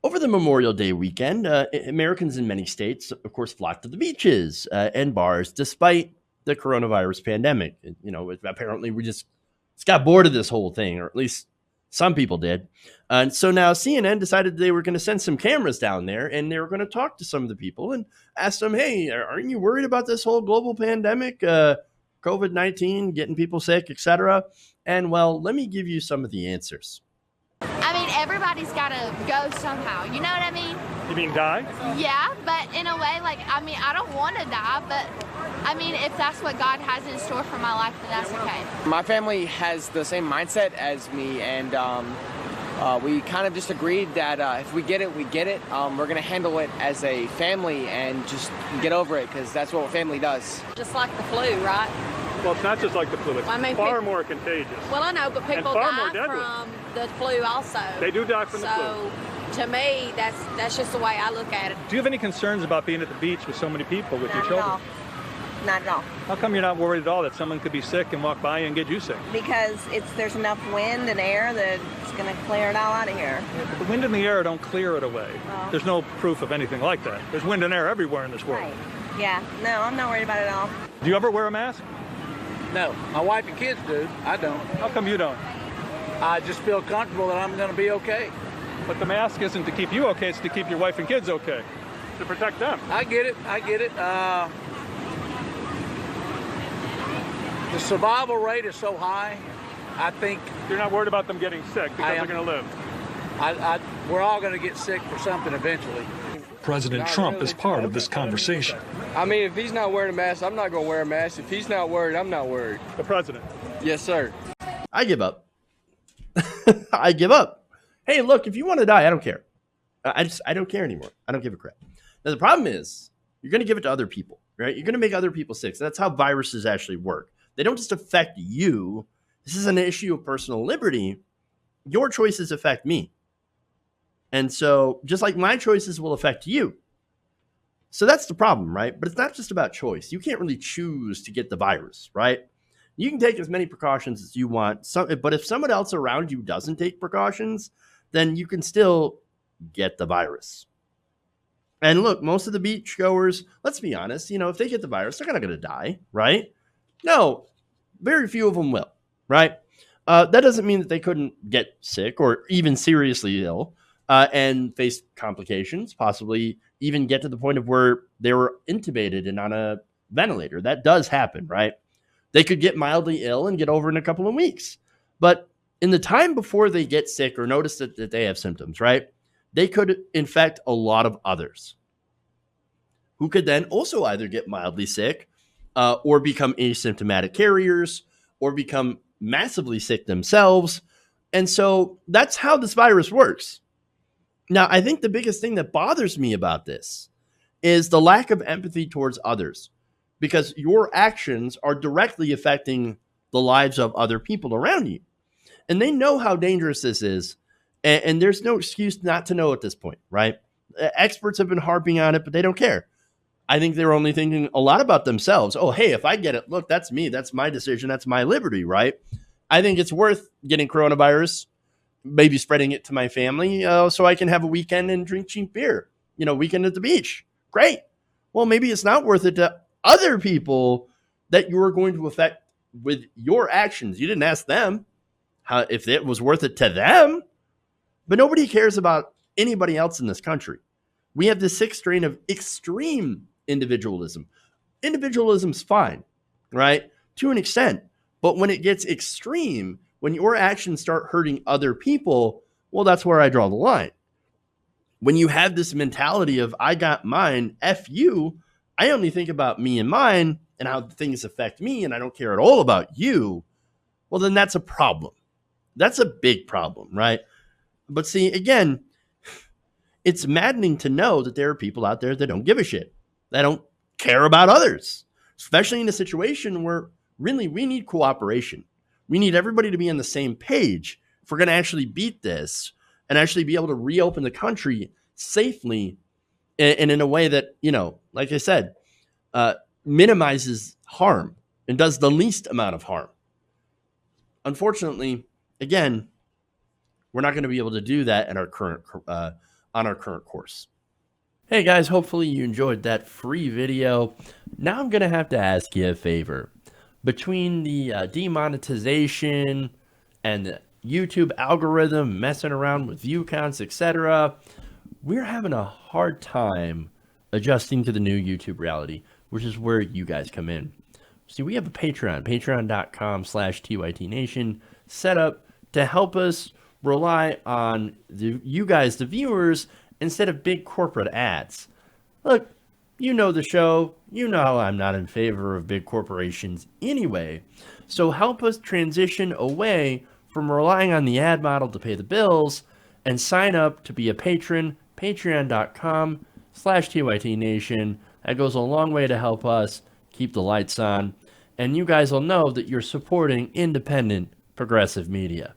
Over the Memorial Day weekend, Americans in many states, of course, flocked to the beaches and bars despite the coronavirus pandemic. Apparently we just got bored of this whole thing, or at least some people did. And so now CNN decided they were going to send some cameras down there and they were going to talk to some of the people and ask them, hey, aren't you worried about this whole global pandemic, COVID-19, getting people sick, etc.? And well, let me give you some of the answers. I mean, everybody's got to go somehow. You know what I mean? You mean die? Yeah, but in a way, I don't want to die, but I mean, if that's what God has in store for my life, then that's okay. My family has the same mindset as me, and we kind of just agreed that if we get it, we get it. We're going to handle it as a family and just get over it, because that's what family does. Just like the flu, right? Well, it's not just like the flu. It's far more contagious. Well, I know, but people die from the flu also. They do die from the flu. So, to me, that's just the way I look at it. Do you have any concerns about being at the beach with so many people with your children? Not at all. How come you're not worried at all that someone could be sick and walk by you and get you sick? Because there's enough wind and air that it's going to clear it all out of here. Yeah, but the wind and the air don't clear it away. Oh. There's no proof of anything like that. There's wind and air everywhere in this world. Right. Yeah. No, I'm not worried about it at all. Do you ever wear a mask? No. My wife and kids do. I don't. How come you don't? I just feel comfortable that I'm going to be okay. But the mask isn't to keep you okay, it's to keep your wife and kids okay. To protect them. I get it. The survival rate is so high, I think... You're not worried about them getting sick because they're going to live? We're all going to get sick for something eventually. President Trump is part of this conversation. I mean, if he's not wearing a mask, I'm not going to wear a mask. If he's not worried, I'm not worried. The president? Yes, sir. I give up. I give up. Hey, look, if you want to die, I don't care. I don't care anymore. I don't give a crap. Now, the problem is you're going to give it to other people, right? You're going to make other people sick. So that's how viruses actually work. They don't just affect you. This is an issue of personal liberty. Your choices affect me. And so just like my choices will affect you. So that's the problem, right? But it's not just about choice. You can't really choose to get the virus, right? You can take as many precautions as you want. But if someone else around you doesn't take precautions, then you can still get the virus. And look, most of the beachgoers, let's be honest, if they get the virus, they're not going to die, right? No, very few of them will, right? That doesn't mean that they couldn't get sick or even seriously ill and face complications, possibly even get to the point of where they were intubated and on a ventilator. That does happen, right? They could get mildly ill and get over in a couple of weeks. But in the time before they get sick or notice that they have symptoms, right, they could infect a lot of others who could then also either get mildly sick or become asymptomatic carriers or become massively sick themselves. And so that's how this virus works. Now, I think the biggest thing that bothers me about this is the lack of empathy towards others, because your actions are directly affecting the lives of other people around you. And they know how dangerous this is. And there's no excuse not to know at this point, right? Experts have been harping on it, but they don't care. I think they're only thinking a lot about themselves. Oh, hey, if I get it, look, that's me. That's my decision. That's my liberty, right? I think it's worth getting coronavirus, maybe spreading it to my family so I can have a weekend and drink cheap beer, weekend at the beach. Great. Well, maybe it's not worth it to other people that you are going to affect with your actions. You didn't ask them if it was worth it to them, but nobody cares about anybody else in this country. We have this sick strain of extreme individualism. Individualism's fine, right? To an extent. But when it gets extreme, when your actions start hurting other people, well, that's where I draw the line. When you have this mentality of I got mine, F you, I only think about me and mine and how things affect me, and I don't care at all about you, well, then that's a problem. That's a big problem, right? But see, again, it's maddening to know that there are people out there that don't give a shit, that don't care about others, especially in a situation where really we need cooperation. We need everybody to be on the same page if we're going to actually beat this and actually be able to reopen the country safely and in a way that, like I said, minimizes harm and does the least amount of harm. Unfortunately, again, we're not going to be able to do that in our current on our current course. Hey guys, hopefully you enjoyed that free video. Now I'm going to have to ask you a favor. Between the demonetization and the YouTube algorithm messing around with view counts, etc., we're having a hard time adjusting to the new YouTube reality, which is where you guys come in. See, we have a Patreon, patreon.com/TYTNation, set up to help us rely on you guys, the viewers, instead of big corporate ads. Look, you know the show. You know I'm not in favor of big corporations anyway. So help us transition away from relying on the ad model to pay the bills and sign up to be a patron, patreon.com/TYTNation. That goes a long way to help us keep the lights on. And you guys will know that you're supporting independent, progressive media.